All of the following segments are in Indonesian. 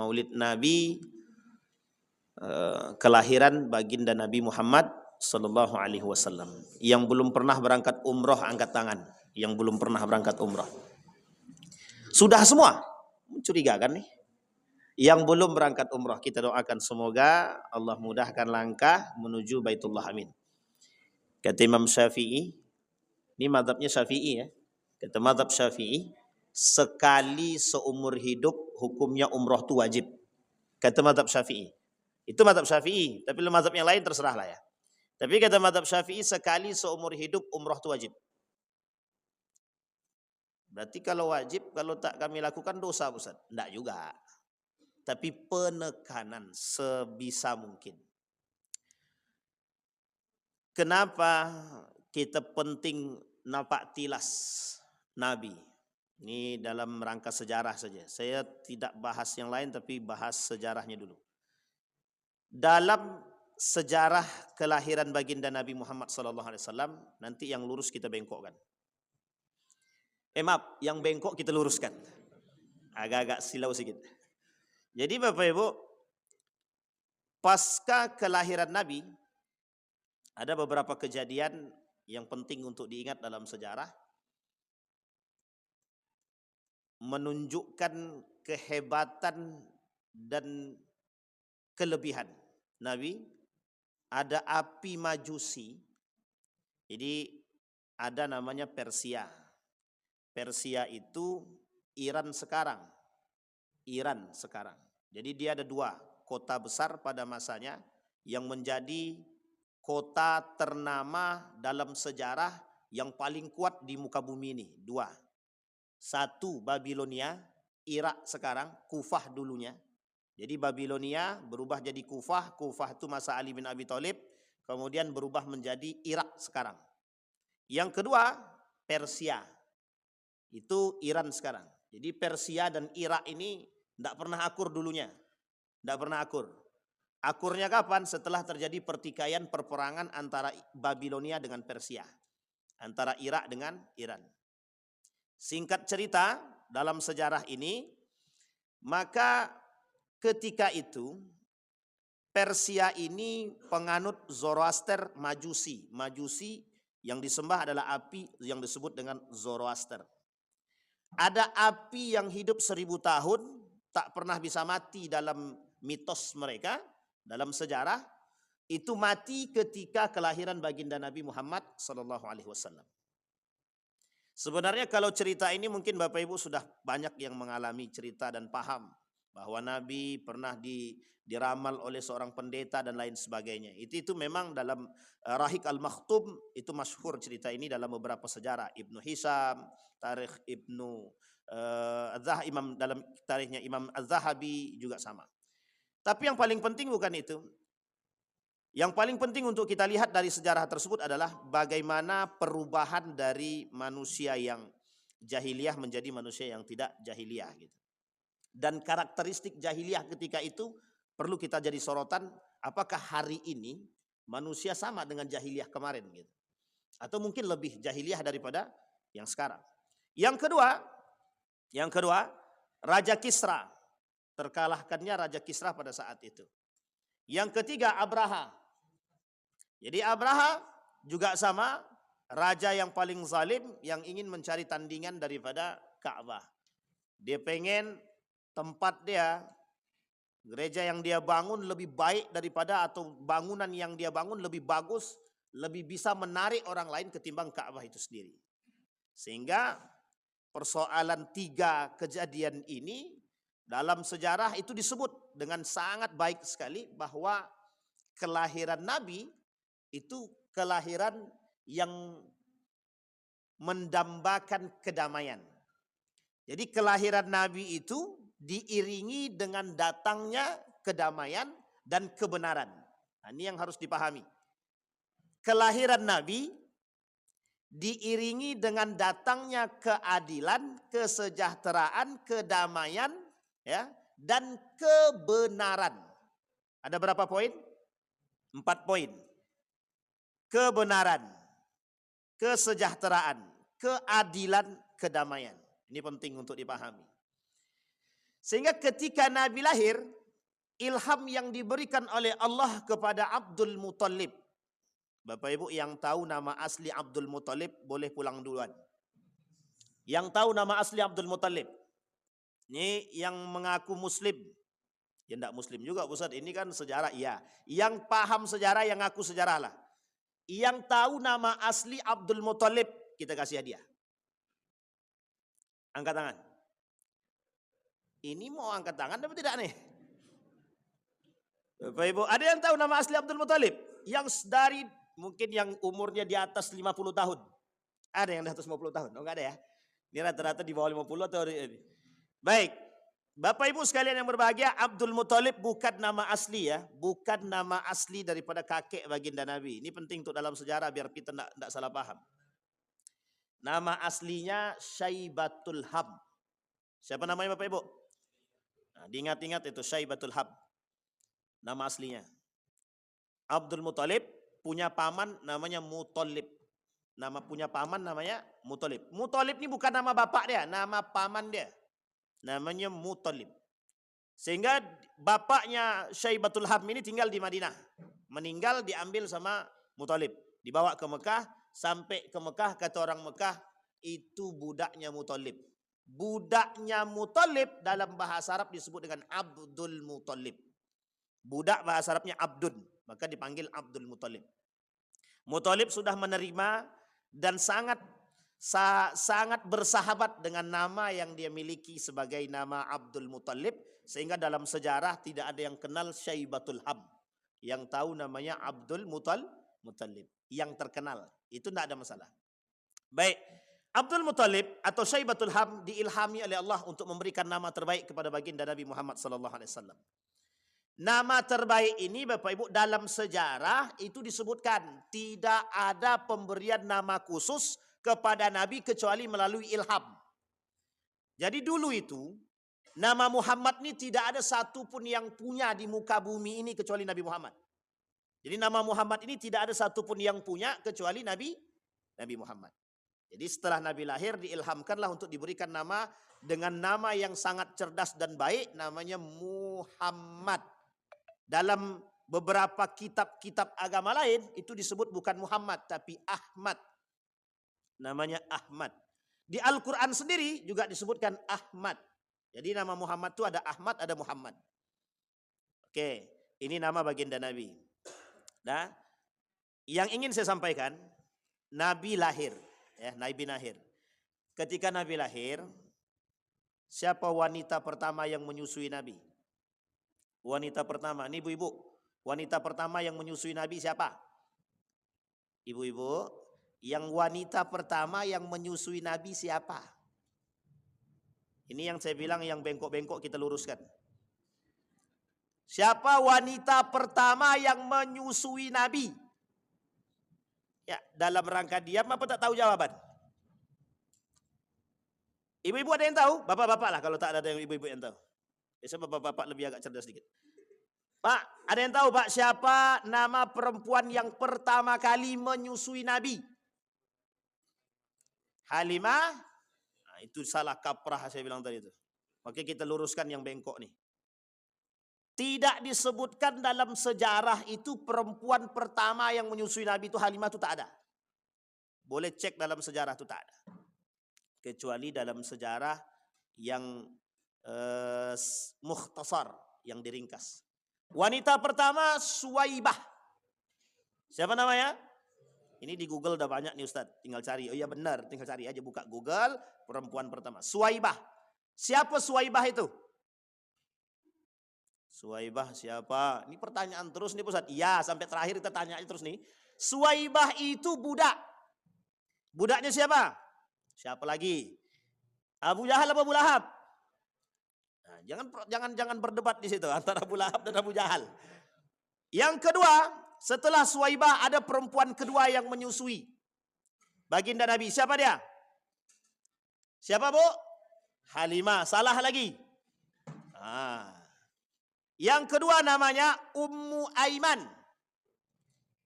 Maulid Nabi, kelahiran baginda Nabi Muhammad sallallahu alaihi wasallam. Yang belum pernah berangkat umroh angkat tangan. Yang belum pernah berangkat umroh. Sudah semua? Mencurigakan nih. Yang belum berangkat umroh, kita doakan semoga Allah mudahkan langkah menuju Baitullah, amin. Kata Imam Syafi'i, ini mazhabnya Syafi'i ya. Kata mazhab Syafi'i, sekali seumur hidup hukumnya umroh itu wajib. Kata mazhab Syafi'i. Itu mazhab Syafi'i, tapi mazhab yang lain terserah lah ya. Tapi kata mazhab Syafi'i, sekali seumur hidup umroh itu wajib. Berarti kalau wajib, kalau tak kami lakukan dosa, Ustaz? Enggak juga. Tapi penekanan sebisa mungkin. Kenapa kita penting nampak tilas Nabi? Ini dalam rangka sejarah saja. Saya tidak bahas yang lain tapi bahas sejarahnya dulu. Dalam sejarah kelahiran baginda Nabi Muhammad SAW, nanti yang lurus kita bengkokkan. Maaf, yang bengkok kita luruskan. Agak-agak silau sedikit. Jadi Bapak Ibu, pasca kelahiran Nabi, ada beberapa kejadian yang penting untuk diingat dalam sejarah. Menunjukkan kehebatan dan kelebihan Nabi. Ada api majusi. Jadi ada namanya Persia. Persia itu Iran sekarang. Iran sekarang. Jadi dia ada dua kota besar pada masanya yang menjadi kota ternama dalam sejarah yang paling kuat di muka bumi ini. Dua. Satu Babilonia, Irak sekarang, Kufah dulunya. Jadi Babilonia berubah jadi Kufah. Kufah itu masa Ali bin Abi Thalib. Kemudian berubah menjadi Irak sekarang. Yang kedua Persia. Itu Iran sekarang. Jadi Persia dan Irak ini tidak pernah akur dulunya. Tidak pernah akur. Akurnya kapan? Setelah terjadi pertikaian perperangan antara Babilonia dengan Persia. Antara Irak dengan Iran. Singkat cerita, dalam sejarah ini, maka ketika itu Persia ini penganut Zoroaster Majusi. Majusi yang disembah adalah api yang disebut dengan Zoroaster. Ada api yang hidup 1000 tahun, tak pernah bisa mati dalam mitos mereka, dalam sejarah. Itu mati ketika kelahiran baginda Nabi Muhammad SAW. Sebenarnya kalau cerita ini mungkin Bapak Ibu sudah banyak yang mengalami cerita dan paham bahwa Nabi pernah diramal oleh seorang pendeta dan lain sebagainya. Itu memang dalam Rahik Al-Maktum itu masyhur cerita ini dalam beberapa sejarah. Ibnu Hisam, Tarikh Ibnu Imam, dalam tarikhnya Imam Az-Zahabi juga sama. Tapi yang paling penting bukan itu. Yang paling penting untuk kita lihat dari sejarah tersebut adalah bagaimana perubahan dari manusia yang jahiliyah menjadi manusia yang tidak jahiliyah gitu. Dan karakteristik jahiliyah ketika itu perlu kita jadi sorotan, apakah hari ini manusia sama dengan jahiliyah kemarin gitu. Atau mungkin lebih jahiliyah daripada yang sekarang. Yang kedua, Raja Kisra. Terkalahkannya Raja Kisra pada saat itu. Yang ketiga, Abraha. Jadi Abraha juga sama, raja yang paling zalim yang ingin mencari tandingan daripada Ka'bah. Dia pengen tempat dia, gereja yang dia bangun lebih baik daripada, atau bangunan yang dia bangun lebih bagus, lebih bisa menarik orang lain ketimbang Ka'bah itu sendiri. Sehingga persoalan 3 kejadian ini dalam sejarah itu disebut dengan sangat baik sekali bahwa kelahiran Nabi itu kelahiran yang mendambakan kedamaian. Jadi kelahiran Nabi itu diiringi dengan datangnya kedamaian dan kebenaran. Nah, ini yang harus dipahami. Kelahiran Nabi diiringi dengan datangnya keadilan, kesejahteraan, kedamaian, ya, dan kebenaran. Ada berapa poin? 4 poin. Kebenaran, kesejahteraan, keadilan, kedamaian. Ini penting untuk dipahami. Sehingga ketika Nabi lahir, ilham yang diberikan oleh Allah kepada Abdul Muthalib. Bapak Ibu yang tahu nama asli Abdul Muthalib boleh pulang duluan. Yang tahu nama asli Abdul Muthalib. Ini yang mengaku muslim. Ya enggak muslim juga Ustaz, ini kan sejarah. Iya. Yang paham sejarah, yang ngaku sejarah lah. Yang tahu nama asli Abdul Muthalib, kita kasih hadiah. Angkat tangan. Ini mau angkat tangan tapi tidak nih? Bapak Ibu, ada yang tahu nama asli Abdul Muthalib? Yang dari mungkin yang umurnya di atas 50 tahun. Ada yang di atas 50 tahun? Oh enggak ada ya? Ini rata-rata di bawah 50 atau ini. Baik. Bapak Ibu sekalian yang berbahagia, Abdul Muthalib bukan nama asli ya. Bukan nama asli daripada kakek baginda Nabi. Ini penting untuk dalam sejarah biar kita tidak salah paham. Nama aslinya Syaibatul Hab. Siapa namanya Bapak Ibu? Nah, diingat-ingat itu Syaibatul Hab. Nama aslinya. Abdul Muthalib punya paman namanya Muthalib. Nama punya paman namanya Muthalib. Muthalib ini bukan nama bapak dia, nama paman dia. Namanya Muthalib. Sehingga bapaknya Syaibatul Hab ini tinggal di Madinah. Meninggal diambil sama Muthalib. Dibawa ke Mekah. Sampai ke Mekah, kata orang Mekah, itu budaknya Muthalib. Budaknya Muthalib dalam bahasa Arab disebut dengan Abdul Muthalib. Budak bahasa Arabnya Abdun. Maka dipanggil Abdul Muthalib. Muthalib sudah menerima dan sangat bersahabat dengan nama yang dia miliki sebagai nama Abdul Muthalib, sehingga dalam sejarah tidak ada yang kenal Syaibatul Hab. Yang tahu namanya Abdul Muthalib, yang terkenal. Itu tidak ada masalah. Baik, Abdul Muthalib atau Syaibatul Hab diilhami oleh Allah untuk memberikan nama terbaik kepada baginda Nabi Muhammad SAW. Nama terbaik ini Bapak Ibu dalam sejarah itu disebutkan tidak ada pemberian nama khusus kepada Nabi kecuali melalui ilham. Jadi dulu itu nama Muhammad ini tidak ada satupun yang punya di muka bumi ini kecuali Nabi Muhammad. Jadi nama Muhammad ini tidak ada satupun yang punya kecuali Nabi Muhammad. Jadi setelah Nabi lahir diilhamkanlah untuk diberikan nama dengan nama yang sangat cerdas dan baik, namanya Muhammad. Dalam beberapa kitab-kitab agama lain itu disebut bukan Muhammad tapi Ahmad. Namanya Ahmad. Di Al-Quran sendiri juga disebutkan Ahmad. Jadi nama Muhammad itu ada Ahmad, ada Muhammad. Oke, ini nama baginda Nabi. Nah, yang ingin saya sampaikan, Nabi lahir. Ya, Nabi lahir. Ketika Nabi lahir, siapa wanita pertama yang menyusui Nabi? Wanita pertama, ini ibu-ibu. Wanita pertama yang menyusui Nabi siapa? Ibu-ibu, yang wanita pertama yang menyusui Nabi siapa? Ini yang saya bilang yang bengkok-bengkok kita luruskan. Siapa wanita pertama yang menyusui Nabi? Ya, dalam rangka diam apa tak tahu jawaban? Ibu-ibu ada yang tahu? Bapak-bapak lah kalau tak ada yang ibu-ibu yang tahu. Biasanya bapak-bapak lebih agak cerdas sedikit. Pak, ada yang tahu Pak siapa nama perempuan yang pertama kali menyusui Nabi? Halimah? Nah, itu salah kaprah saya bilang tadi itu. Oke, kita luruskan yang bengkok nih. Tidak disebutkan dalam sejarah itu perempuan pertama yang menyusui Nabi itu Halimah itu tak ada. Boleh cek dalam sejarah itu tak ada. Kecuali dalam sejarah yang mukhtasar, yang diringkas. Wanita pertama Suwaibah. Siapa namanya? Ini di Google udah banyak nih Ustaz. Tinggal cari. Oh iya benar, tinggal cari aja, buka Google, perempuan pertama. Suwaibah. Siapa Suwaibah itu? Suwaibah siapa? Ini pertanyaan terus nih Ustaz. Iya, sampai terakhir kita tanya terus nih. Suwaibah itu budak. Budaknya siapa? Siapa lagi? Abu Jahal apa Abu Lahab? Nah, jangan berdebat di situ antara Abu Lahab dan Abu Jahal. Yang kedua, setelah Suwaibah ada perempuan kedua yang menyusui baginda Nabi. Siapa dia? Siapa Bu? Halimah. Salah lagi. Yang kedua namanya Ummu Aiman.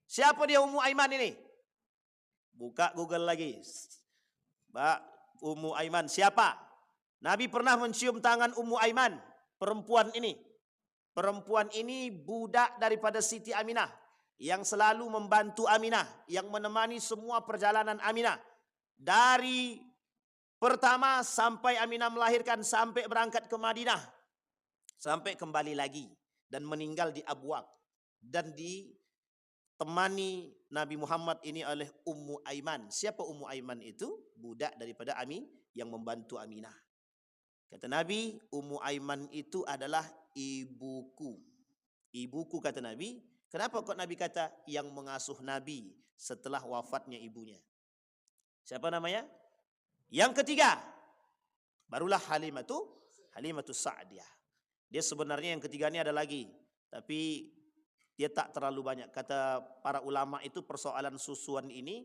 Siapa dia Ummu Aiman ini? Buka Google lagi. Mbak, Ummu Aiman siapa? Nabi pernah mencium tangan Ummu Aiman. perempuan ini. Perempuan ini budak daripada Siti Aminah yang selalu membantu Aminah, yang menemani semua perjalanan Aminah. Dari pertama sampai Aminah melahirkan, sampai berangkat ke Madinah, sampai kembali lagi dan meninggal di Abwaq. Dan ditemani Nabi Muhammad ini oleh Ummu Aiman. Siapa Ummu Aiman itu? Budak daripada Ami yang membantu Aminah. Kata Nabi, Ummu Aiman itu adalah ibuku. Ibuku kata Nabi. Kenapa kok Nabi kata yang mengasuh Nabi setelah wafatnya ibunya? Siapa namanya? Yang ketiga, barulah Halimatus Sa'diyah. Dia sebenarnya yang ketiga ini ada lagi, tapi dia tak terlalu banyak. Kata para ulama itu persoalan susuan ini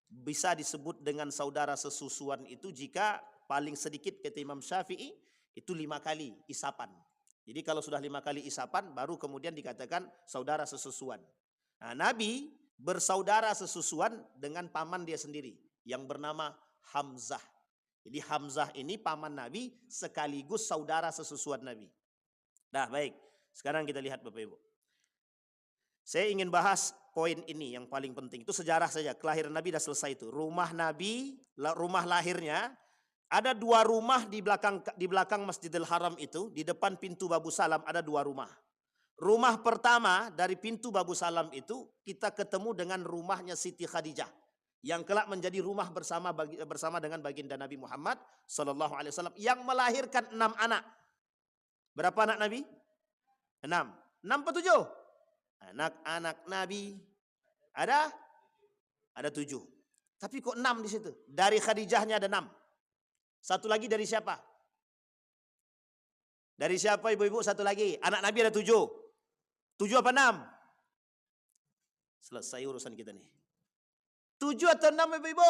bisa disebut dengan saudara sesusuan itu jika paling sedikit kata Imam Syafi'i itu 5 kali isapan. Jadi kalau sudah 5 kali isapan baru kemudian dikatakan saudara sesusuan. Nah, Nabi bersaudara sesusuan dengan paman dia sendiri yang bernama Hamzah. Jadi Hamzah ini paman Nabi sekaligus saudara sesusuan Nabi. Nah baik, sekarang kita lihat Bapak Ibu. Saya ingin bahas poin ini yang paling penting. Itu sejarah saja, kelahiran Nabi dah selesai itu. Rumah Nabi, rumah lahirnya, ada 2 rumah di belakang Masjidil Haram itu. Di depan pintu Babu Salam ada 2 rumah. Rumah pertama dari pintu Babu Salam itu kita ketemu dengan rumahnya Siti Khadijah. Yang kelak menjadi rumah bersama dengan baginda Nabi Muhammad sallallahu alaihi wasallam yang melahirkan 6 anak. Berapa anak Nabi? 6. 6 atau 7? Anak-anak Nabi ada 7. Tapi kok 6 di situ? Dari Khadijahnya ada 6. Satu lagi dari siapa? Dari siapa ibu-ibu? Satu lagi. Anak Nabi ada 7. 7 apa 6? Selesai urusan kita nih. 7 atau 6 ibu-ibu?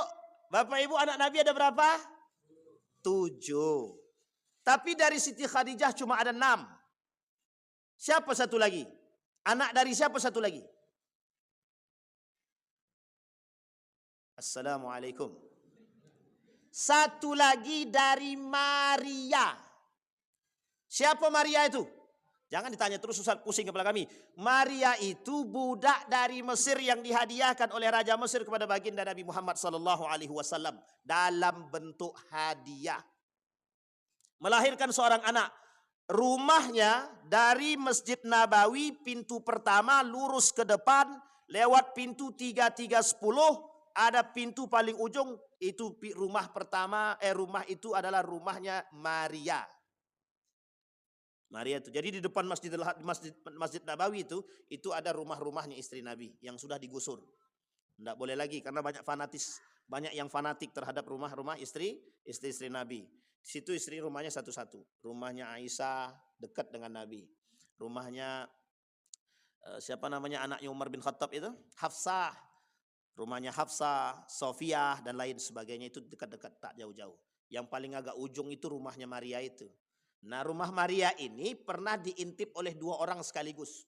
Bapak ibu anak Nabi ada berapa? 7. Tapi dari Siti Khadijah cuma ada 6. Siapa satu lagi? Anak dari siapa satu lagi? Assalamualaikum. Satu lagi dari Maria. Siapa Maria itu? Jangan ditanya terus, Ustaz, pusing kepala kami. Maria itu budak dari Mesir yang dihadiahkan oleh Raja Mesir kepada baginda Nabi Muhammad sallallahu alaihi wasallam dalam bentuk hadiah. Melahirkan seorang anak. Rumahnya dari Masjid Nabawi pintu pertama lurus ke depan lewat pintu 3310 ada pintu paling ujung itu rumah pertama rumah itu adalah rumahnya Maria. Maria itu. Jadi di depan Masjid Nabawi itu ada rumah-rumahnya istri Nabi yang sudah digusur. Tidak boleh lagi karena banyak yang fanatik terhadap rumah-rumah istri Nabi. Di situ istri rumahnya satu-satu. Rumahnya Aisyah dekat dengan Nabi. Rumahnya siapa namanya anaknya Umar bin Khattab itu? Hafsah. Rumahnya Hafsah, Sofiyah dan lain sebagainya itu dekat-dekat tak jauh-jauh. Yang paling agak ujung itu rumahnya Maria itu. Nah, rumah Maria ini pernah diintip oleh 2 orang sekaligus.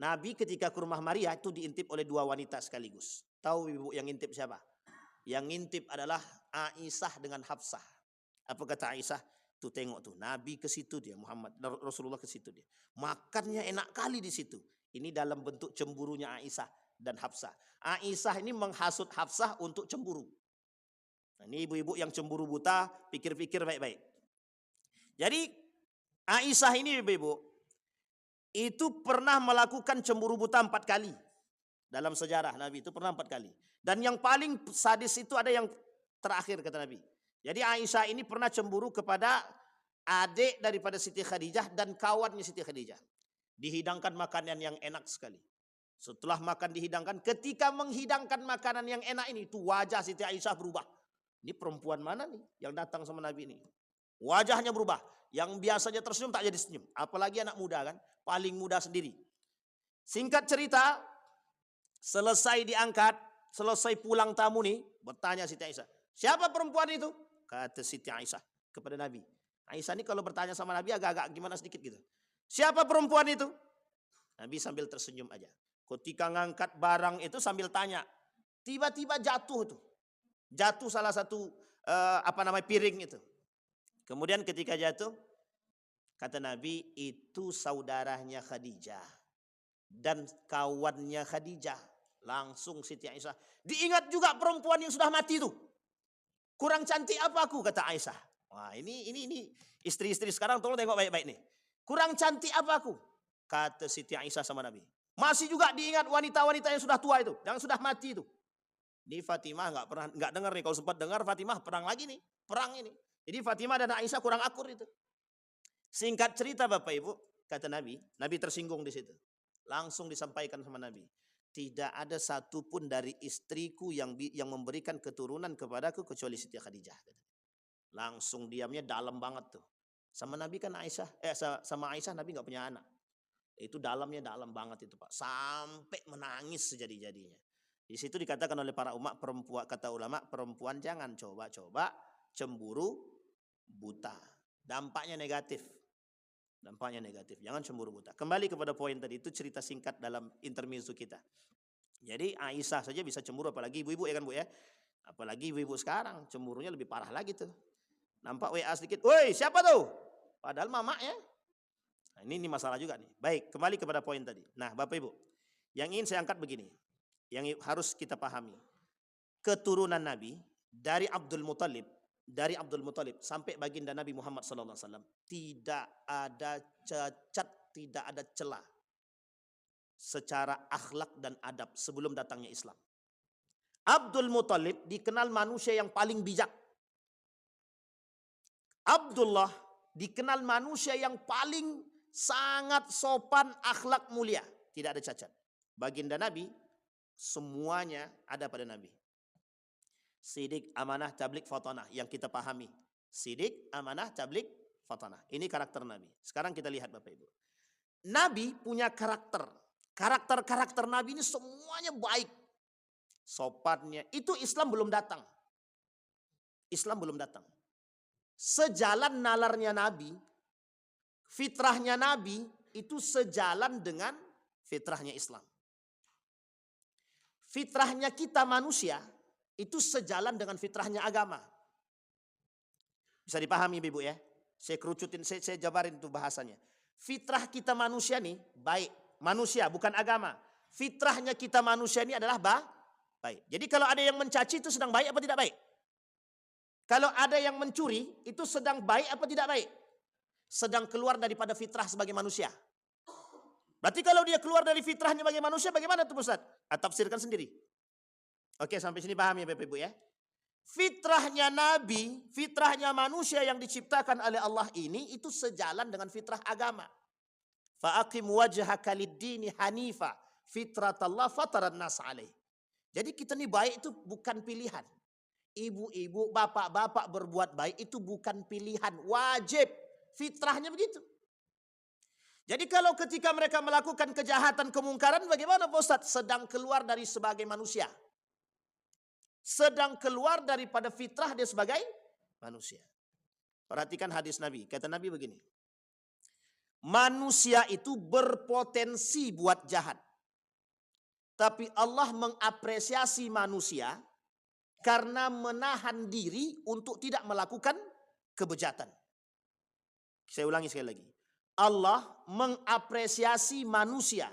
Nabi ketika ke rumah Maria itu diintip oleh 2 wanita sekaligus. Tahu ibu yang ngintip siapa? Yang ngintip adalah Aisyah dengan Hafsah. Apa kata Aisyah? Tuh tengok tuh, Nabi ke situ dia, Rasulullah ke situ dia. Makannya enak kali di situ. Ini dalam bentuk cemburunya Aisyah dan Hafsah. Aisyah ini menghasut Hafsah untuk cemburu. Nah, ini ibu-ibu yang cemburu buta, pikir-pikir baik-baik. Jadi Aisyah ini ibu-ibu itu pernah melakukan cemburu buta 4 kali. Dalam sejarah Nabi itu pernah 4 kali. Dan yang paling sadis itu ada yang terakhir kata Nabi. Jadi Aisyah ini pernah cemburu kepada adik daripada Siti Khadijah dan kawannya Siti Khadijah. Dihidangkan makanan yang enak sekali. Setelah makan dihidangkan, ketika menghidangkan makanan yang enak ini, itu wajah Siti Aisyah berubah. Ini perempuan mana nih yang datang sama Nabi ini? Wajahnya berubah. Yang biasanya tersenyum tak jadi senyum. Apalagi anak muda kan, paling muda sendiri. Singkat cerita, selesai diangkat, selesai pulang tamu nih, bertanya Siti Aisyah, siapa perempuan itu? Kata Siti Aisyah kepada Nabi. Aisyah ini kalau bertanya sama Nabi agak-agak gimana sedikit gitu. Siapa perempuan itu? Nabi sambil tersenyum aja. Ketika ngangkat barang itu sambil tanya. Tiba-tiba jatuh tuh. Jatuh salah satu piring itu. Kemudian ketika jatuh, Kata Nabi, itu saudaranya Khadijah dan kawannya Khadijah. Langsung Siti Aisyah, diingat juga perempuan yang sudah mati itu. Kurang cantik apa aku, kata Aisyah. Wah, ini istri-istri sekarang tolong tengok baik-baik nih. Kurang cantik apa aku? Kata Siti Aisyah sama Nabi. Masih juga diingat wanita-wanita yang sudah tua itu, yang sudah mati itu. Ini Fatimah nggak dengar nih, kalau sempat dengar Fatimah perang lagi nih, perang ini. Jadi Fatimah dan Aisyah kurang akur itu. Singkat cerita Bapak Ibu, kata Nabi tersinggung di situ. Langsung disampaikan sama Nabi, tidak ada satupun dari istriku yang memberikan keturunan kepadaku kecuali Siti Khadijah. Langsung diamnya dalam banget tuh. Sama Nabi kan sama Aisyah Nabi nggak punya anak. Itu dalamnya dalam banget itu Pak. Sampai menangis sejadi-jadinya. Di situ dikatakan oleh para ulama perempuan jangan coba-coba cemburu buta. Dampaknya negatif. Jangan cemburu buta. Kembali kepada poin tadi, itu cerita singkat dalam intermezzo kita. Jadi Aisyah saja bisa cemburu, apalagi ibu-ibu ya kan Bu ya. Apalagi ibu-ibu sekarang cemburunya lebih parah lagi tuh. Nampak WA sedikit, woi siapa tuh? Padahal mamaknya. Nah, ini masalah juga nih. Baik, kembali kepada poin tadi. Nah Bapak Ibu, yang ingin saya angkat begini. Yang harus kita pahami. Keturunan Nabi dari Abdul Muthalib sampai baginda Nabi Muhammad SAW tidak ada cacat, tidak ada celah secara akhlak dan adab sebelum datangnya Islam. Abdul Muthalib dikenal manusia yang paling bijak. Abdullah dikenal manusia yang paling sangat sopan, akhlak mulia, tidak ada cacat. Baginda Nabi semuanya ada pada Nabi. Sidik, amanah, tablik, fatanah yang kita pahami. Sidik, amanah, tablik, fatanah. Ini karakter Nabi. Sekarang kita lihat Bapak Ibu. Nabi punya karakter. Karakter Nabi ini semuanya baik. Sopannya. Itu Islam belum datang. Sejalan nalarnya Nabi, fitrahnya Nabi itu sejalan dengan fitrahnya Islam. Fitrahnya kita manusia itu sejalan dengan fitrahnya agama. Bisa dipahami Ibu ya? Saya kerucutin, saya jabarin itu bahasanya. Fitrah kita manusia nih baik. Manusia bukan agama. Fitrahnya kita manusia ini adalah baik. Jadi kalau ada yang mencaci itu sedang baik apa tidak baik? Kalau ada yang mencuri itu sedang baik apa tidak baik? Sedang keluar daripada fitrah sebagai manusia. Berarti kalau dia keluar dari fitrahnya sebagai manusia, bagaimana tuh Ustaz? Tafsirkan sendiri. Oke, sampai sini paham ya Bapak Ibu ya. Fitrahnya Nabi, fitrahnya manusia yang diciptakan oleh Allah ini itu sejalan dengan fitrah agama. Fa'aqim wajhaka lid-dini hanifa fitratallah fataran nas alaih. Jadi kita nih baik itu bukan pilihan. Ibu-ibu, bapak-bapak berbuat baik itu bukan pilihan, wajib. Fitrahnya begitu. Jadi kalau ketika mereka melakukan kejahatan, kemungkaran, bagaimana Pak Ustaz? Sedang keluar dari sebagai manusia. Sedang keluar daripada fitrah dia sebagai manusia. Perhatikan hadis Nabi. Kata Nabi begini. Manusia itu berpotensi buat jahat. Tapi Allah mengapresiasi manusia karena menahan diri untuk tidak melakukan kebejatan. Saya ulangi sekali lagi. Allah mengapresiasi manusia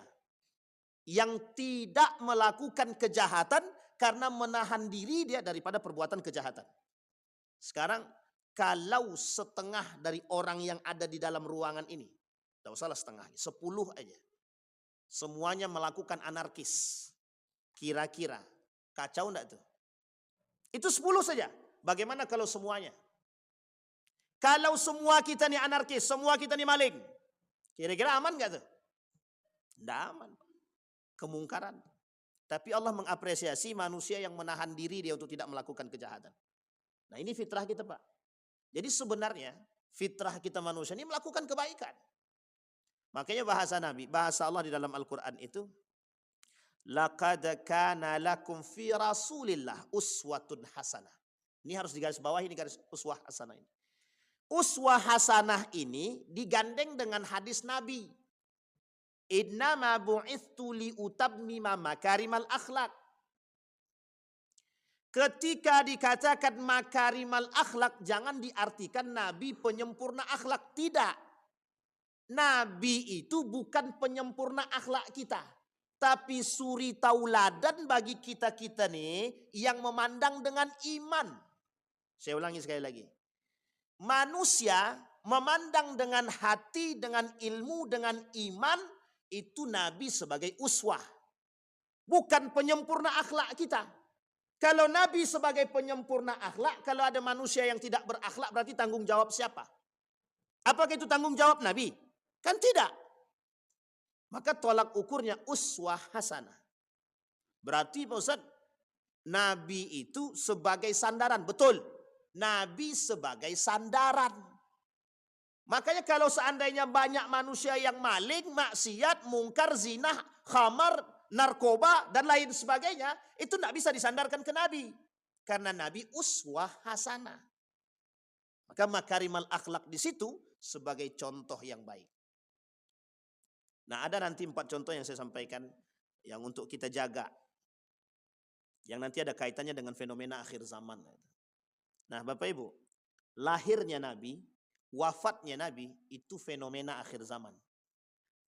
yang tidak melakukan kejahatan karena menahan diri dia daripada perbuatan kejahatan. Sekarang kalau setengah dari orang yang ada di dalam ruangan ini, tidak usahlah setengah, 10 aja. Semuanya melakukan anarkis. Kira-kira kacau enggak tuh? Itu 10 saja. Bagaimana kalau semuanya? Kalau semua kita nih anarkis, semua kita nih maling. Kira-kira aman enggak tuh? Tidak aman. Kemungkaran. Tapi Allah mengapresiasi manusia yang menahan diri dia untuk tidak melakukan kejahatan. Nah ini fitrah kita Pak. Jadi sebenarnya fitrah kita manusia ini melakukan kebaikan. Makanya bahasa Nabi, bahasa Allah di dalam Al-Quran itu. Laqad kana lakum fi rasulillah uswatun hasanah. Ini harus digaris bawahi, ini garis uswah hasanah ini. Uswah hasanah ini digandeng dengan hadis Nabi. Innama bu'ithu liutammima makarimal akhlak. Ketika dikatakan makarimal akhlak, jangan diartikan Nabi penyempurna akhlak. Tidak. Nabi itu bukan penyempurna akhlak kita. Tapi suri tauladan bagi kita-kita nih yang memandang dengan iman. Saya ulangi sekali lagi. Manusia memandang dengan hati, dengan ilmu, dengan iman, itu Nabi sebagai uswah. Bukan penyempurna akhlak kita. Kalau Nabi sebagai penyempurna akhlak, kalau ada manusia yang tidak berakhlak, berarti tanggung jawab siapa? Apakah itu tanggung jawab Nabi? Kan tidak. Maka tolak ukurnya uswah hasanah. Berarti Pak Ustaz, Nabi itu sebagai sandaran. Betul. Nabi sebagai sandaran. Makanya kalau seandainya banyak manusia yang maling, maksiat, mungkar, zina, khamar, narkoba, dan lain sebagainya, itu tidak bisa disandarkan ke Nabi. Karena Nabi uswah hasanah. Maka makarimal akhlak di situ sebagai contoh yang baik. Nah, ada nanti 4 contoh yang saya sampaikan yang untuk kita jaga. Yang nanti ada kaitannya dengan fenomena akhir zaman. Nah, Bapak Ibu, lahirnya Nabi, wafatnya Nabi itu fenomena akhir zaman.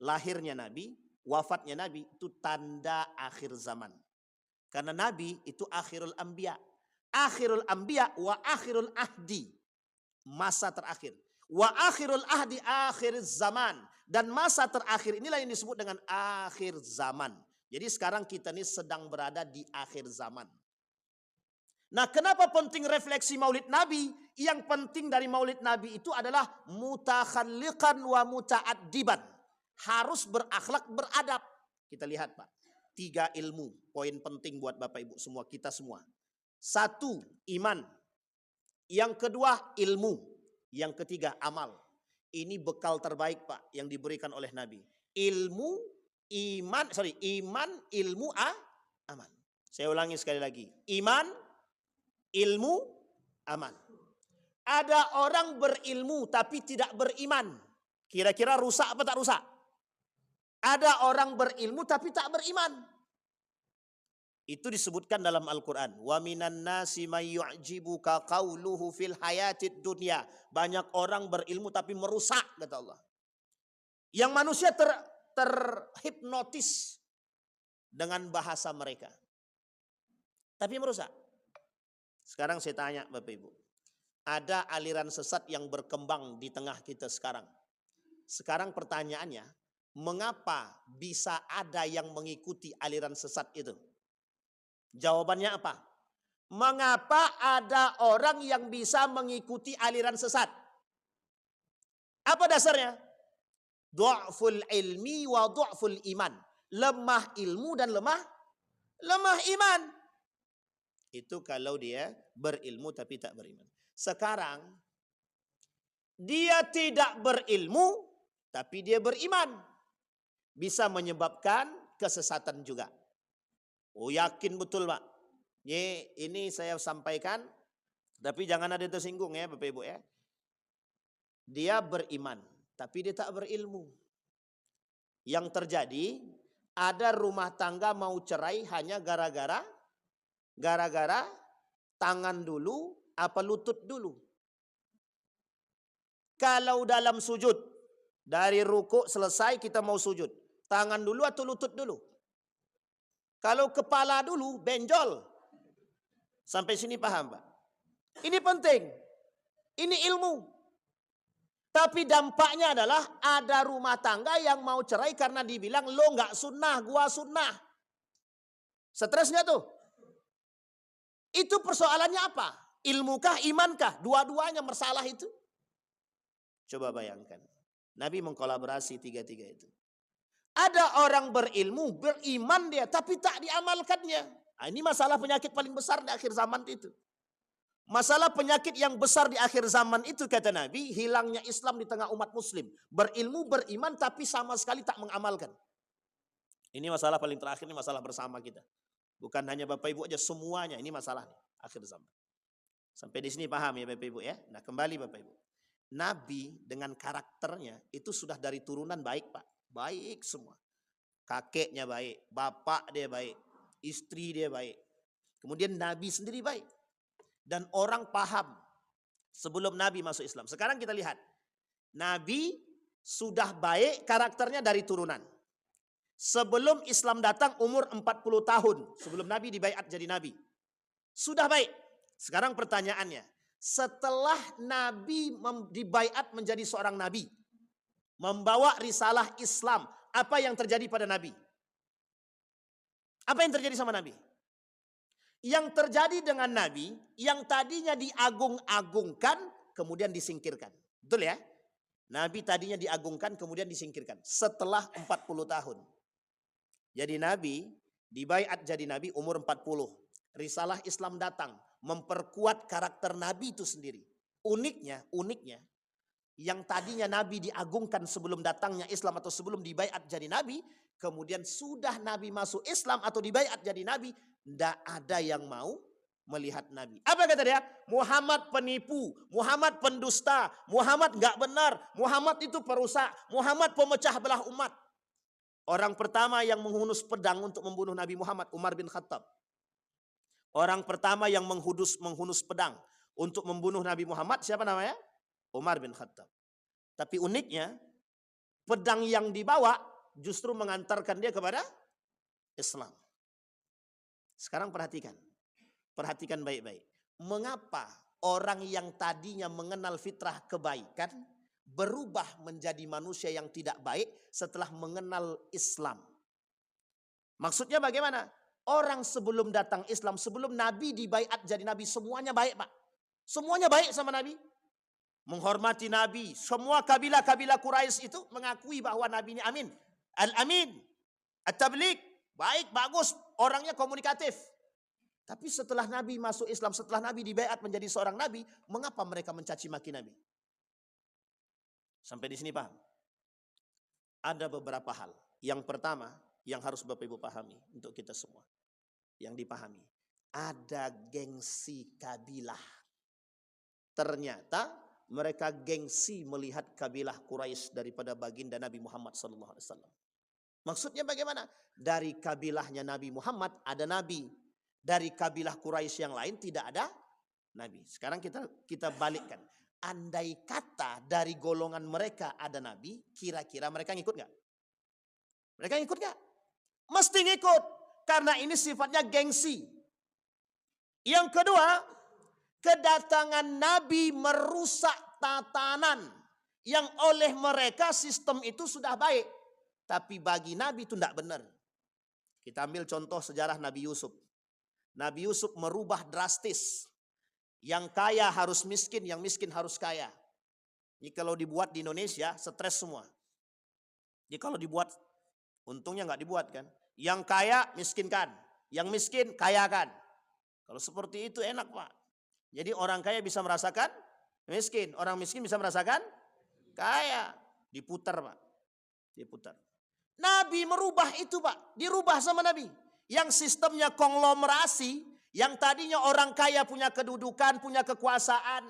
Lahirnya Nabi, wafatnya Nabi itu tanda akhir zaman. Karena Nabi itu akhirul anbiya. Akhirul anbiya wa akhirul ahdi. Masa terakhir. Wa akhirul ahdi akhir zaman. Dan masa terakhir inilah yang disebut dengan akhir zaman. Jadi sekarang kita ini sedang berada di akhir zaman. Nah, kenapa penting refleksi Maulid Nabi? Yang penting dari Maulid Nabi itu adalah mutakhalliqan wa muta'addiban. Harus berakhlak, beradab. Kita lihat Pak, 3 ilmu, poin penting buat Bapak Ibu semua, kita semua. 1, iman. Yang kedua, ilmu. Yang ketiga, amal. Ini bekal terbaik Pak yang diberikan oleh Nabi. Iman, ilmu, amal. Saya ulangi sekali lagi. Iman, ilmu, amal. Ada orang berilmu tapi tidak beriman. Kira-kira rusak apa tak rusak? Ada orang berilmu tapi tak beriman. Itu disebutkan dalam Al-Quran. Wa minan nasi may yu'jibuka qawluhu fil hayatid dunya. Banyak orang berilmu tapi merusak, kata Allah. Yang manusia terhipnotis dengan bahasa mereka. Tapi merusak. Sekarang saya tanya Bapak Ibu. Ada aliran sesat yang berkembang di tengah kita sekarang. Sekarang pertanyaannya, mengapa bisa ada yang mengikuti aliran sesat itu? Jawabannya apa? Mengapa ada orang yang bisa mengikuti aliran sesat? Apa dasarnya? Du'ful ilmi wa du'ful iman. Lemah ilmu dan lemah iman. Itu kalau dia berilmu tapi tak beriman. Sekarang dia tidak berilmu tapi dia beriman. Bisa menyebabkan kesesatan juga. Oh, yakin betul Pak. Ini saya sampaikan, tapi jangan ada tersinggung ya Bapak Ibu ya. Dia beriman, tapi dia tak berilmu. Yang terjadi, ada rumah tangga mau cerai hanya gara-gara tangan dulu, apa lutut dulu. Kalau dalam sujud, dari ruku selesai kita mau sujud. Tangan dulu atau lutut dulu? Kalau kepala dulu, benjol. Sampai sini paham Pak? Ini penting. Ini ilmu. Tapi dampaknya adalah ada rumah tangga yang mau cerai karena dibilang lo nggak sunnah, gua sunnah. Stres nggak tuh? Itu persoalannya apa? Ilmukah, imankah? Dua-duanya masalah itu. Coba bayangkan. Nabi mengkolaborasi 3 itu. Ada orang berilmu, beriman dia, tapi tak diamalkannya. Nah, ini masalah penyakit paling besar di akhir zaman itu. Masalah penyakit yang besar di akhir zaman itu, kata Nabi, hilangnya Islam di tengah umat muslim. Berilmu, beriman, tapi sama sekali tak mengamalkan. Ini masalah paling terakhir, ini masalah bersama kita. Bukan hanya Bapak Ibu aja, semuanya ini masalah nih, akhir zaman. Sampai di sini paham ya Bapak Ibu ya? Nah, kembali Bapak Ibu. Nabi dengan karakternya itu sudah dari turunan baik Pak. Baik semua. Kakeknya baik, bapak dia baik, istri dia baik. Kemudian Nabi sendiri baik. Dan orang paham sebelum Nabi masuk Islam. Sekarang kita lihat. Nabi Sudah baik karakternya dari turunan. Sebelum Islam datang umur 40 tahun. Sebelum Nabi dibaiat jadi Nabi. Sudah baik. Sekarang pertanyaannya. Setelah Nabi dibaiat menjadi seorang Nabi. Membawa risalah Islam. Apa yang terjadi pada Nabi? Apa yang terjadi sama Nabi? Yang terjadi dengan Nabi, yang tadinya diagung-agungkan, kemudian disingkirkan. Betul ya? Nabi tadinya diagungkan, kemudian disingkirkan. Setelah 40 tahun. Jadi Nabi, dibaiat jadi Nabi umur 40. Risalah Islam datang, memperkuat karakter Nabi itu sendiri. Uniknya, yang tadinya Nabi diagungkan sebelum datangnya Islam atau sebelum dibaiat jadi Nabi, kemudian sudah Nabi masuk Islam atau dibaiat jadi Nabi, tidak ada yang mau melihat Nabi. Apa kata dia? Muhammad penipu, Muhammad pendusta, Muhammad nggak benar, Muhammad itu perusak, Muhammad pemecah belah umat. Orang pertama yang menghunus pedang untuk membunuh Nabi Muhammad, Umar bin Khattab. Orang pertama yang menghunus pedang untuk membunuh Nabi Muhammad, siapa namanya? Umar bin Khattab. Tapi uniknya, pedang yang dibawa justru mengantarkan dia kepada Islam. Sekarang perhatikan baik-baik. Mengapa orang yang tadinya mengenal fitrah kebaikan berubah menjadi manusia yang tidak baik setelah mengenal Islam? Maksudnya bagaimana? Orang sebelum datang Islam, sebelum Nabi dibaiat jadi Nabi, semuanya baik, Pak. Semuanya baik sama Nabi. Menghormati Nabi. Semua kabilah-kabilah Quraisy itu mengakui bahwa Nabi ini amin. Al-amin. At-tabligh. Baik, bagus. Orangnya komunikatif. Tapi setelah Nabi masuk Islam, setelah Nabi dibaiat menjadi seorang Nabi, mengapa mereka mencaci maki Nabi? Sampai di sini paham? Ada beberapa hal. Yang pertama, yang harus Bapak Ibu pahami untuk kita semua. Yang dipahami. Ada gengsi kabilah. Ternyata mereka gengsi melihat kabilah Quraisy daripada baginda Nabi Muhammad SAW. Maksudnya bagaimana? Dari kabilahnya Nabi Muhammad ada Nabi. Dari kabilah Quraisy yang lain tidak ada Nabi. Sekarang kita balikkan. Andai kata dari golongan mereka ada Nabi, kira-kira mereka ngikut nggak? Mereka ngikut nggak? Mesti ngikut. Karena ini sifatnya gengsi. Yang kedua, kedatangan Nabi merusak tatanan. Yang oleh mereka sistem itu sudah baik. Tapi bagi Nabi itu tidak benar. Kita ambil contoh sejarah Nabi Yusuf. Nabi Yusuf merubah drastis. Yang kaya harus miskin, yang miskin harus kaya. Ini kalau dibuat di Indonesia, stres semua. Jadi kalau dibuat, untungnya nggak dibuat kan. Yang kaya miskinkan, yang miskin kayakan. Kalau seperti itu enak Pak. Jadi orang kaya bisa merasakan miskin, orang miskin bisa merasakan kaya. Diputar Pak, diputar. Nabi merubah itu Pak, dirubah sama Nabi. Yang sistemnya konglomerasi, yang tadinya orang kaya punya kedudukan, punya kekuasaan.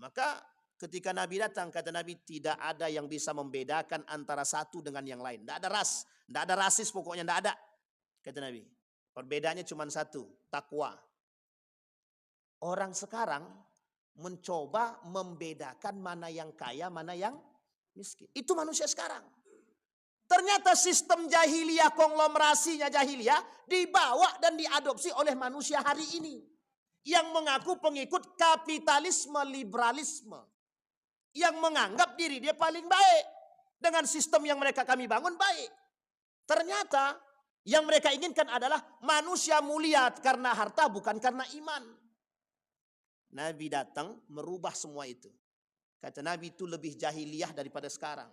Maka ketika Nabi datang, kata Nabi tidak ada yang bisa membedakan antara satu dengan yang lain. Tidak ada ras, tidak ada rasis pokoknya, tidak ada. Kata Nabi, perbedaannya cuma satu, takwa. Orang sekarang mencoba membedakan mana yang kaya, mana yang miskin. Itu manusia sekarang. Ternyata sistem jahiliyah, konglomerasinya jahiliyah dibawa dan diadopsi oleh manusia hari ini. Yang mengaku pengikut kapitalisme, liberalisme. Yang menganggap diri dia paling baik. Dengan sistem yang kami bangun baik. Ternyata yang mereka inginkan adalah manusia mulia karena harta bukan karena iman. Nabi datang merubah semua itu. Kata Nabi itu lebih jahiliyah daripada sekarang.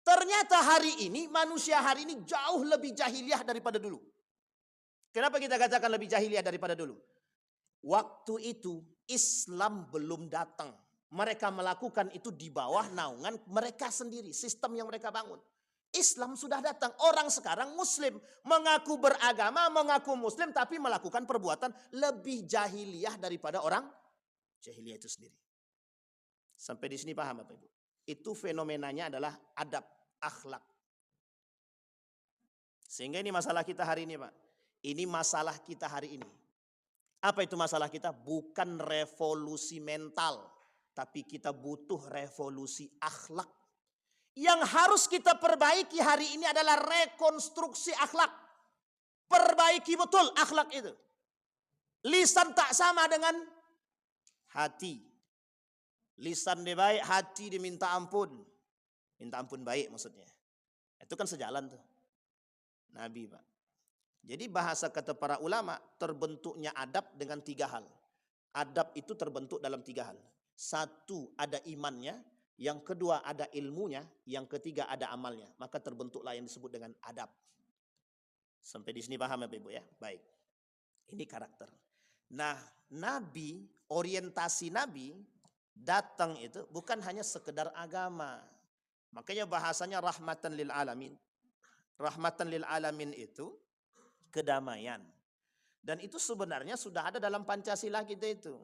Ternyata hari ini, manusia hari ini jauh lebih jahiliyah daripada dulu. Kenapa kita katakan lebih jahiliyah daripada dulu? Waktu itu Islam belum datang. Mereka melakukan itu di bawah naungan mereka sendiri. Sistem yang mereka bangun. Islam sudah datang. Orang sekarang Muslim. Mengaku beragama, mengaku Muslim. Tapi melakukan perbuatan lebih jahiliyah daripada orang jahiliyah itu sendiri. Sampai di sini paham Bapak Ibu? Itu fenomenanya adalah adab, akhlak. Sehingga ini masalah kita hari ini Pak. Ini masalah kita hari ini. Apa itu masalah kita? Bukan revolusi mental. Tapi kita butuh revolusi akhlak. Yang harus kita perbaiki hari ini adalah rekonstruksi akhlak. Perbaiki betul akhlak itu. Lisan tak sama dengan hati. Lisan dia baik, hati diminta ampun. Minta ampun baik maksudnya. Itu kan sejalan tuh. Nabi Pak. Jadi bahasa kata para ulama, terbentuknya adab dengan 3 hal. Adab itu terbentuk dalam 3 hal. 1, ada imannya. Yang kedua, ada ilmunya. Yang ketiga, ada amalnya. Maka terbentuklah yang disebut dengan adab. Sampai di sini paham ya Ibu ya? Baik. Ini karakter. Nah, Nabi, orientasi Nabi datang itu bukan hanya sekedar agama. Makanya bahasanya rahmatan lil alamin. Rahmatan lil alamin itu kedamaian. Dan itu sebenarnya sudah ada dalam Pancasila kita itu.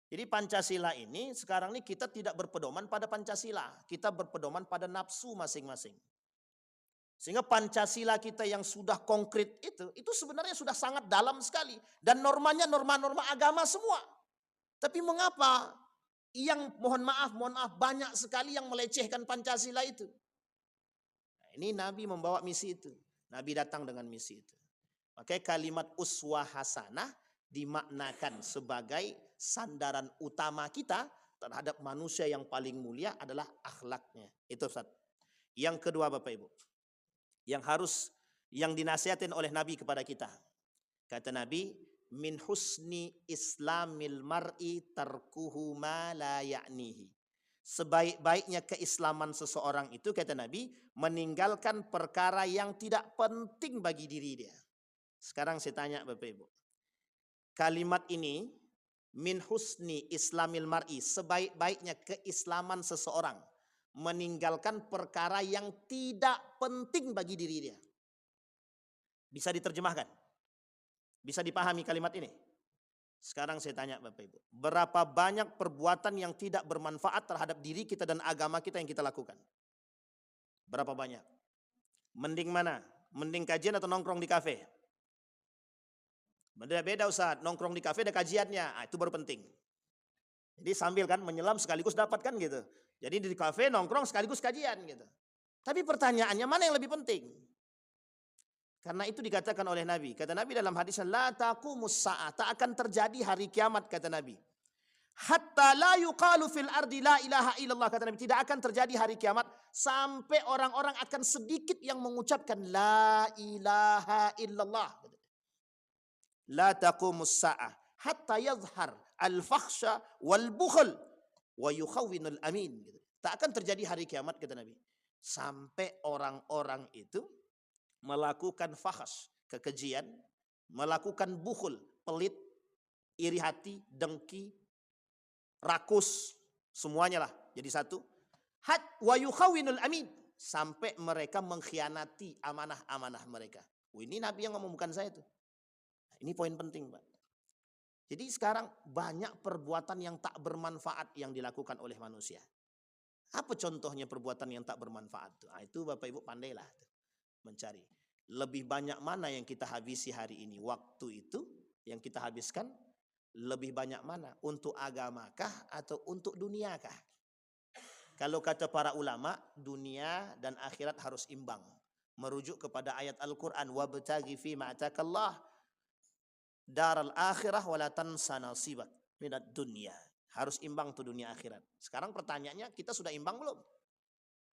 Jadi Pancasila ini sekarang ini kita tidak berpedoman pada Pancasila. Kita berpedoman pada nafsu masing-masing. Sehingga Pancasila kita yang sudah konkret itu sebenarnya sudah sangat dalam sekali. Dan normanya norma-norma agama semua. Tapi mengapa yang mohon maaf banyak sekali yang melecehkan Pancasila itu. Nah, ini Nabi membawa misi itu. Nabi datang dengan misi itu. Makanya kalimat uswah hasanah dimaknakan sebagai sandaran utama kita terhadap manusia yang paling mulia adalah akhlaknya. Itu Ustaz. Yang kedua Bapak Ibu. Yang dinasihatin oleh Nabi kepada kita. Kata Nabi, min husni islamil mar'i tarkuhu ma la ya'nihi. Sebaik-baiknya keislaman seseorang itu kata Nabi, meninggalkan perkara yang tidak penting bagi diri dia. Sekarang saya tanya Bapak Ibu. Kalimat ini, min husni islamil mar'i, sebaik-baiknya keislaman seseorang, meninggalkan perkara yang tidak penting bagi diri dia. Bisa diterjemahkan? Bisa dipahami kalimat ini? Sekarang saya tanya Bapak Ibu, berapa banyak perbuatan yang tidak bermanfaat terhadap diri kita dan agama kita yang kita lakukan? Berapa banyak? Mending mana? Mending kajian atau nongkrong di kafe? Beda Ustaz, nongkrong di kafe ada kajiannya, itu baru penting. Jadi sambil kan menyelam sekaligus dapat kan gitu. Jadi di kafe nongkrong sekaligus kajian gitu. Tapi pertanyaannya mana yang lebih penting? Karena itu dikatakan oleh Nabi. Kata Nabi dalam hadisnya, la taqumus sa'ah, tak akan terjadi hari kiamat kata Nabi. Hatta la yuqalu fil ardi la ilaha illallah kata Nabi, tidak akan terjadi hari kiamat sampai orang-orang akan sedikit yang mengucapkan la ilaha illallah. La taqumus sa'ah hatta yadhhar al-fakhsha wal bukhl wa yukhawwinul amin. Tak akan terjadi hari kiamat kata Nabi sampai orang-orang itu melakukan fakhs, kekejian, melakukan bukhul, pelit, iri hati, dengki, rakus, semuanya lah jadi satu. Wa yukhawwinul amin, sampai mereka mengkhianati amanah-amanah mereka. Ini Nabi yang ngomong, bukan saya tuh. Ini poin penting Pak. Jadi sekarang banyak perbuatan yang tak bermanfaat yang dilakukan oleh manusia. Apa contohnya perbuatan yang tak bermanfaat? Itu Bapak Ibu pandailah mencari. Lebih banyak mana yang kita habisi hari ini? Waktu itu yang kita habiskan lebih banyak mana? Untuk agamakah atau untuk duniakah? Kalau kata para ulama, dunia dan akhirat harus imbang. Merujuk kepada ayat Al-Quran. Wabtaghi fima atakallah daral akhirah wala tansa nasibak minad dunya. Harus imbang tuh dunia akhirat. Sekarang pertanyaannya, kita sudah imbang belum?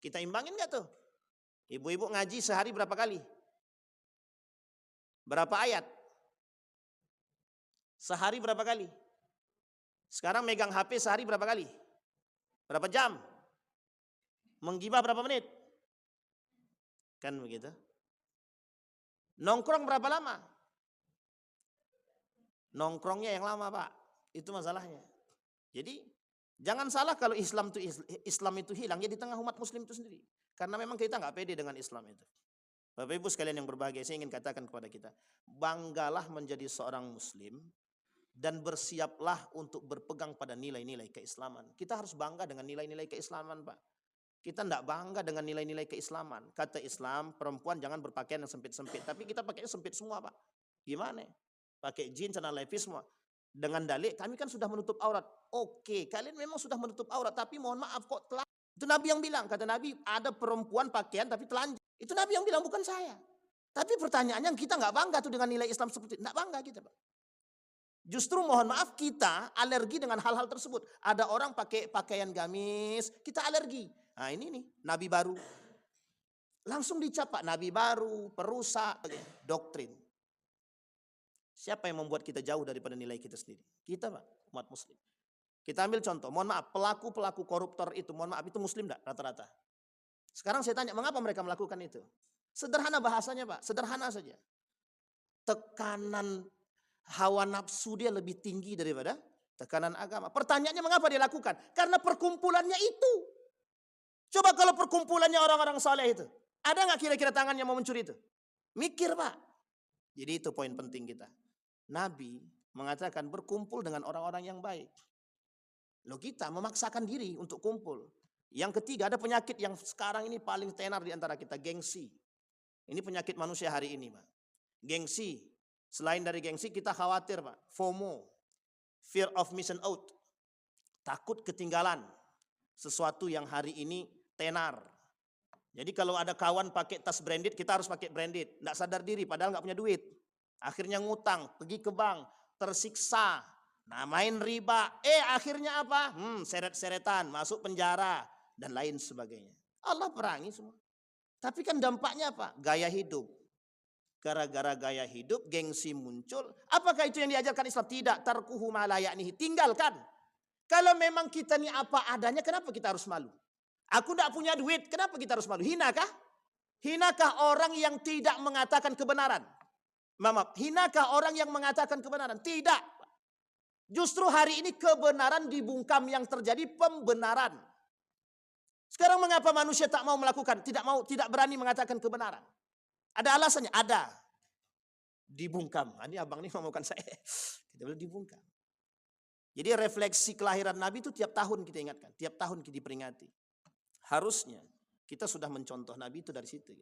Kita imbangin gak tuh? Ibu-ibu ngaji sehari berapa kali? Berapa ayat? Sehari berapa kali? Sekarang megang HP sehari berapa kali? Berapa jam? Menggibah berapa menit? Kan begitu. Nongkrong berapa lama? Nongkrongnya yang lama Pak. Itu masalahnya. Jadi jangan salah kalau Islam itu hilang ya di tengah umat muslim itu sendiri. Karena memang kita nggak pede dengan Islam itu. Bapak Ibu sekalian yang berbahagia, saya ingin katakan kepada kita, banggalah menjadi seorang muslim dan bersiaplah untuk berpegang pada nilai-nilai keislaman. Kita harus bangga dengan nilai-nilai keislaman Pak. Kita tidak bangga dengan nilai-nilai keislaman. Kata Islam, perempuan jangan berpakaian yang sempit-sempit. Tapi kita pakainya sempit semua Pak. Gimana? Pakai jeans, celana levis semua. dengan dalil kami kan sudah menutup aurat. Oke, kalian memang sudah menutup aurat, tapi mohon maaf kok telah. Itu Nabi yang bilang, kata Nabi ada perempuan pakaian tapi telanjang. Itu Nabi yang bilang, bukan saya. Tapi pertanyaannya kita nggak bangga tuh dengan nilai Islam seperti itu. Nggak bangga kita, Pak. Justru mohon maaf kita alergi dengan hal-hal tersebut. Ada orang pakai pakaian gamis, kita alergi. Nah ini nih, Nabi baru. Langsung dicap, Pak, Nabi baru, perusak, doktrin. Siapa yang membuat kita jauh daripada nilai kita sendiri? Kita, Pak, umat muslim. Kita ambil contoh, mohon maaf, pelaku-pelaku koruptor itu, mohon maaf, itu muslim enggak rata-rata? Sekarang saya tanya, mengapa mereka melakukan itu? Sederhana bahasanya, Pak, sederhana saja. Tekanan hawa nafsu dia lebih tinggi daripada tekanan agama. Pertanyaannya mengapa dia lakukan? Karena perkumpulannya itu. Coba kalau perkumpulannya orang-orang soleh itu. Ada nggak kira-kira tangannya mau mencuri itu? Mikir, Pak. Jadi itu poin penting kita. Nabi mengatakan berkumpul dengan orang-orang yang baik. Loh kita memaksakan diri untuk kumpul. Yang ketiga ada penyakit yang sekarang ini paling tenar di antara kita, gengsi. Ini penyakit manusia hari ini, Pak. Gengsi. Selain dari gengsi kita khawatir, Pak. FOMO. Fear of missing out. Takut ketinggalan sesuatu yang hari ini tenar. Jadi kalau ada kawan pakai tas branded, kita harus pakai branded. Nggak sadar diri padahal nggak punya duit. Akhirnya ngutang, pergi ke bank, tersiksa. Nah main riba, akhirnya apa? Seret-seretan, masuk penjara, dan lain sebagainya. Allah perangi semua. Tapi kan dampaknya apa? Gaya hidup. Gara-gara gaya hidup, gengsi muncul. Apakah itu yang diajarkan Islam? Tidak, tarkuhu ma la ya'nihi. Tinggalkan. Kalau memang kita ini apa adanya, kenapa kita harus malu? Aku tidak punya duit, kenapa kita harus malu? Hinakah? Hinakah orang yang tidak mengatakan kebenaran? Maaf, hinakah orang yang mengatakan kebenaran? Tidak. Justru hari ini kebenaran dibungkam, yang terjadi pembenaran. Sekarang mengapa manusia tak mau melakukan, tidak berani mengatakan kebenaran? Ada alasannya? Ada. Dibungkam. Ini abang ini ngomongkan saya. Kita boleh dibungkam. Jadi refleksi kelahiran Nabi itu tiap tahun kita ingatkan, tiap tahun kita diperingati. Harusnya kita sudah mencontoh Nabi itu dari situ.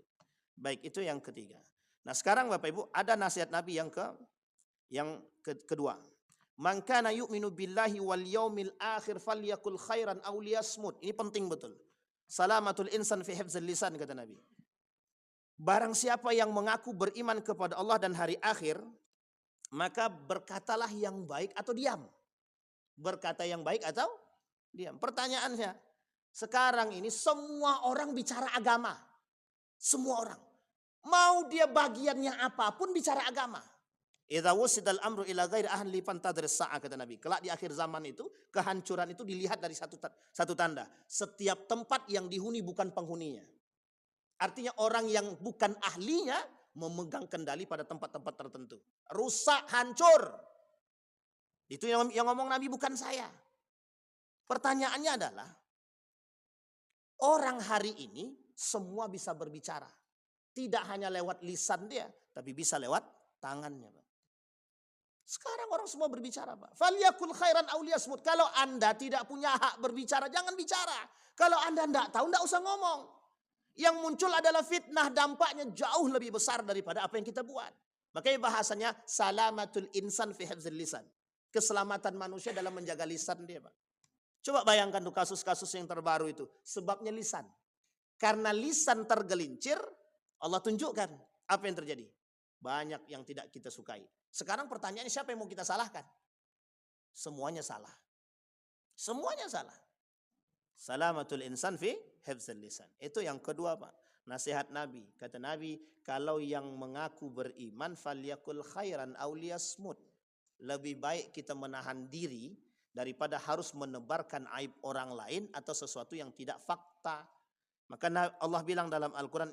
Baik, itu yang ketiga. Nah sekarang Bapak Ibu ada nasihat Nabi yang kedua. Man kana yu'minu billahi wal yaumil akhir falyakul khairan aw liyasmut. Ini penting betul. Salamatul insan fi hifdzil lisan, kata Nabi. Barang siapa yang mengaku beriman kepada Allah dan hari akhir, maka berkatalah yang baik atau diam. Berkata yang baik atau diam. Pertanyaannya, sekarang ini semua orang bicara agama. Semua orang. Mau dia bagiannya apapun bicara agama. Idza wusidal amru ila ghairi ahli fantadhir sa'ah, kata Nabi. Kelak di akhir zaman itu, kehancuran itu dilihat dari satu tanda. Setiap tempat yang dihuni bukan penghuninya. Artinya orang yang bukan ahlinya memegang kendali pada tempat-tempat tertentu. Rusak, hancur. Itu yang ngomong Nabi, bukan saya. Pertanyaannya adalah, orang hari ini semua bisa berbicara. Tidak hanya lewat lisan dia, tapi bisa lewat tangannya, Pak. Sekarang orang semua berbicara, Pak. Falyakul khairan aw liyasmut. Kalau Anda tidak punya hak berbicara, jangan bicara. Kalau Anda tidak tahu, tidak usah ngomong. Yang muncul adalah fitnah, dampaknya jauh lebih besar daripada apa yang kita buat. Makanya bahasanya salamatul insan fi hifdzil lisan. Keselamatan manusia dalam menjaga lisan dia, Pak. Coba bayangkan tuh kasus-kasus yang terbaru itu. Sebabnya lisan. Karena lisan tergelincir, Allah tunjukkan apa yang terjadi. Banyak yang tidak kita sukai. Sekarang pertanyaannya, siapa yang mau kita salahkan? Semuanya salah. Semuanya salah. Salamatul insan fi hifdzil lisan. Itu yang kedua, Pak. Nasihat Nabi. Kata Nabi, kalau yang mengaku beriman falyakul khairan aw liyasmut. Lebih baik kita menahan diri daripada harus menebarkan aib orang lain atau sesuatu yang tidak fakta. Maka Allah bilang dalam Al-Quran,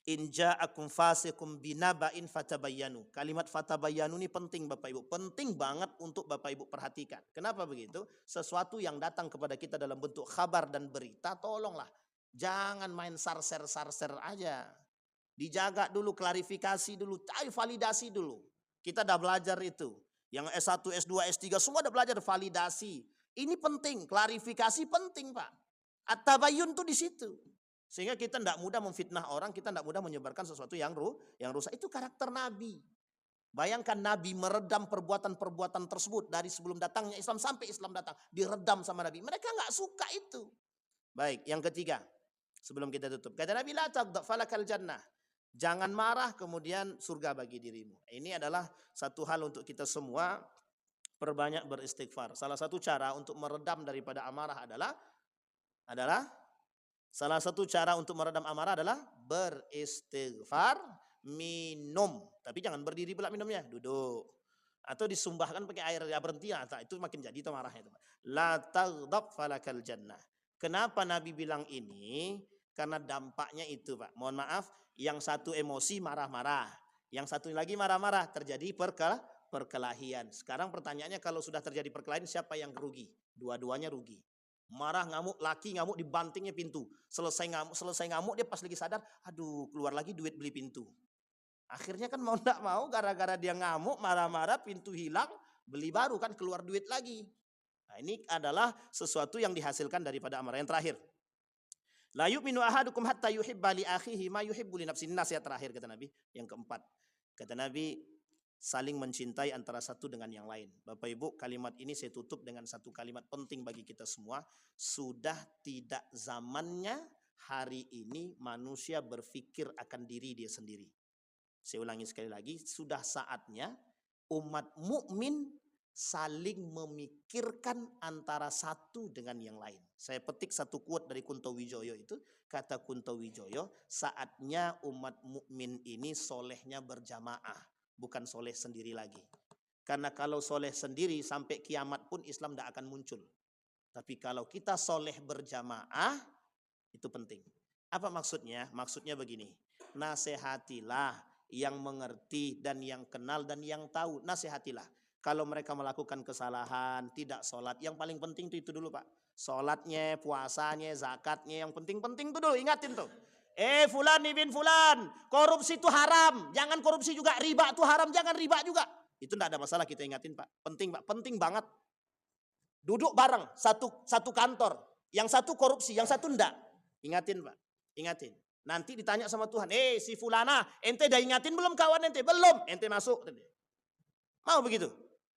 in ja'akum fasiqum binaba'in fatabayyanu. Kalimat fatabayyanu ini penting, Bapak Ibu. Penting banget untuk Bapak Ibu perhatikan. Kenapa begitu? Sesuatu yang datang kepada kita dalam bentuk kabar dan berita, tolonglah. Jangan main sarser-sarser aja. Dijaga dulu, klarifikasi dulu, validasi dulu. Kita udah belajar itu. Yang S1, S2, S3 semua udah belajar validasi. Ini penting, klarifikasi penting, Pak. At-tabayyun tuh di situ. Sehingga kita tidak mudah memfitnah orang, kita tidak mudah menyebarkan sesuatu yang rusak. Itu karakter Nabi. Bayangkan Nabi meredam perbuatan-perbuatan tersebut dari sebelum datangnya Islam sampai Islam datang. Diredam sama Nabi. Mereka nggak suka itu. Baik, yang ketiga. Sebelum kita tutup. Kata Nabi, la taghdab falakal jannah. Jangan marah kemudian surga bagi dirimu. Ini adalah satu hal untuk kita semua perbanyak beristighfar. Salah satu cara untuk meredam daripada amarah adalah salah satu cara untuk meredam amarah adalah beristighfar, minum. Tapi jangan berdiri pula minumnya, duduk. Atau disumbahkan pakai air, ya berhenti, ya, itu makin jadi itu marahnya. La taghdab falakal jannah. Kenapa Nabi bilang ini? Karena dampaknya itu, Pak. Mohon maaf, yang satu emosi marah-marah, yang satu lagi marah-marah, terjadi perkelahian. Sekarang pertanyaannya, kalau sudah terjadi perkelahian, siapa yang rugi? Dua-duanya rugi. Marah, ngamuk, laki ngamuk, dibantingnya pintu. Selesai ngamuk dia pas lagi sadar, aduh keluar lagi duit beli pintu. Akhirnya kan mau tidak mau gara-gara dia ngamuk, marah-marah, pintu hilang, beli baru kan keluar duit lagi. Nah, ini adalah sesuatu yang dihasilkan daripada amarah. Yang terakhir, la yu'minu ahadukum hatta yuhibba li akhihi ma yuhibbu li nafsihi. Nasihat terakhir kata Nabi. Yang keempat, kata Nabi, saling mencintai antara satu dengan yang lain. Bapak Ibu, kalimat ini saya tutup dengan satu kalimat penting bagi kita semua. Sudah tidak zamannya hari ini manusia berpikir akan diri dia sendiri. Saya ulangi sekali lagi, sudah saatnya umat mukmin saling memikirkan antara satu dengan yang lain. Saya petik satu quote dari Kunto Wijoyo itu, kata Kunto Wijoyo, saatnya umat mukmin ini solehnya berjamaah, bukan soleh sendiri lagi. Karena kalau soleh sendiri sampai kiamat pun Islam tidak akan muncul. Tapi kalau kita soleh berjamaah, itu penting. Apa maksudnya? Maksudnya begini, nasihatilah yang mengerti dan yang kenal dan yang tahu. Nasihatilah. Kalau mereka melakukan kesalahan, tidak sholat, yang paling penting itu dulu Pak. Sholatnya, puasanya, zakatnya, yang penting-penting itu dulu, ingatin tuh. Fulan ibn fulan, korupsi itu haram, jangan korupsi juga, riba itu haram, jangan riba juga. Itu tidak ada masalah kita ingatin Pak. Penting Pak, penting banget. Duduk bareng, satu kantor, yang satu korupsi, yang satu enggak. Ingatin Pak, ingatin. Nanti ditanya sama Tuhan, si fulana, ente udah ingatin belum kawan ente? Belum, ente masuk. Mau begitu?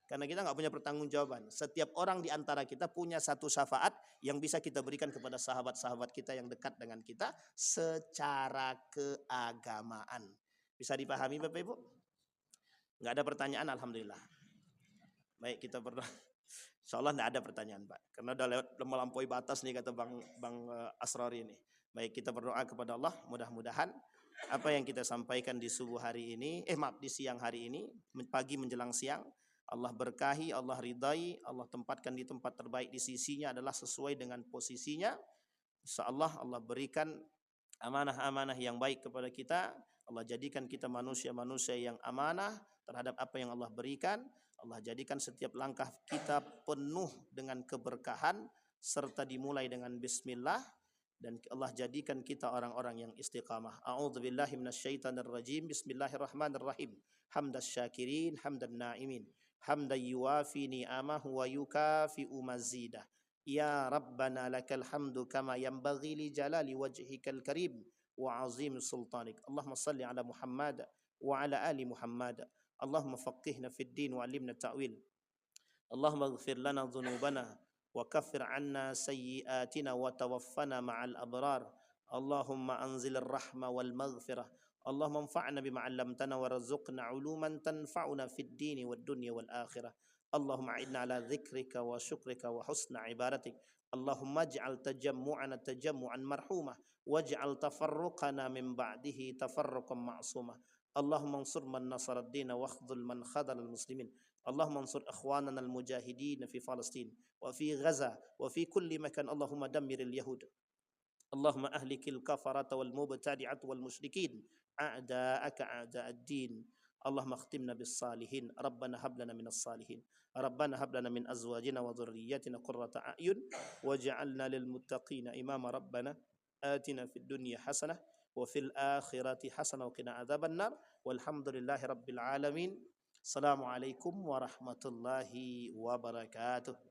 Karena kita nggak punya pertanggungjawaban. Setiap orang di antara kita punya satu syafaat yang bisa kita berikan kepada sahabat-sahabat kita yang dekat dengan kita secara keagamaan. Bisa dipahami Bapak Ibu? Nggak ada pertanyaan, alhamdulillah. Baik, kita berdoa. Insya Allah nggak ada pertanyaan Pak. Karena udah melampaui batas nih kata Bang Asrori ini. Baik, kita berdoa kepada Allah, mudah-mudahan apa yang kita sampaikan di subuh hari ini, di siang hari ini, pagi menjelang siang, Allah berkahi, Allah ridai, Allah tempatkan di tempat terbaik di sisinya adalah sesuai dengan posisinya. Insyaallah Allah berikan amanah-amanah yang baik kepada kita. Allah jadikan kita manusia-manusia yang amanah terhadap apa yang Allah berikan. Allah jadikan setiap langkah kita penuh dengan keberkahan serta dimulai dengan bismillah. Dan Allah jadikan kita orang-orang yang istiqamah. A'udzubillahi minasyaitonirrajim. Bismillahirrahmanirrahim. Hamdas syakirin, hamdan na'imin. Hamdan yuwafi ni'amahu wa yukafi'u mazidah. Ya Rabbana lakal hamdu kama yanbaghi li jalali wajhikal karim wa azim sultanik. Allahumma salli ala Muhammad wa ala ali Muhammad. Allahumma faqihna fid din wa alimna ta'wil. Allahumma ighfir lana dhunubana وكفر عنا سيئاتنا وتوفنا مع الأبرار. اللهم أنزل الرحمة والمغفرة. اللهم انفعنا بما علمتنا وارزقنا علوما تنفعنا في الدين والدنيا والآخرة. اللهم أعنا على ذكرك وشكرك وحسن عبادتك. اللهم اجعل تجمعنا تجمعا مرحوما واجعل تفرقنا من بعده تفرقا معصوما. اللهم انصر من نصر الدين واخذل من خذل المسلمين. اللهم انصر اخواننا المجاهدين في فلسطين وفي غزة وفي كل مكان. اللهم دمر اليهود. اللهم اهلك الكفرة والمبتدعة والمشركين اعداءك اعداء الدين. اللهم اختمنا بالصالحين. ربنا هب لنا من الصالحين. ربنا هب لنا من ازواجنا وذرياتنا قرة اعين واجعلنا للمتقين اماما. ربنا آتنا في الدنيا حسنة وفي الآخرة حسنة وقنا عذاب النار. والحمد لله رب العالمين. Assalamualaikum warahmatullahi wabarakatuh.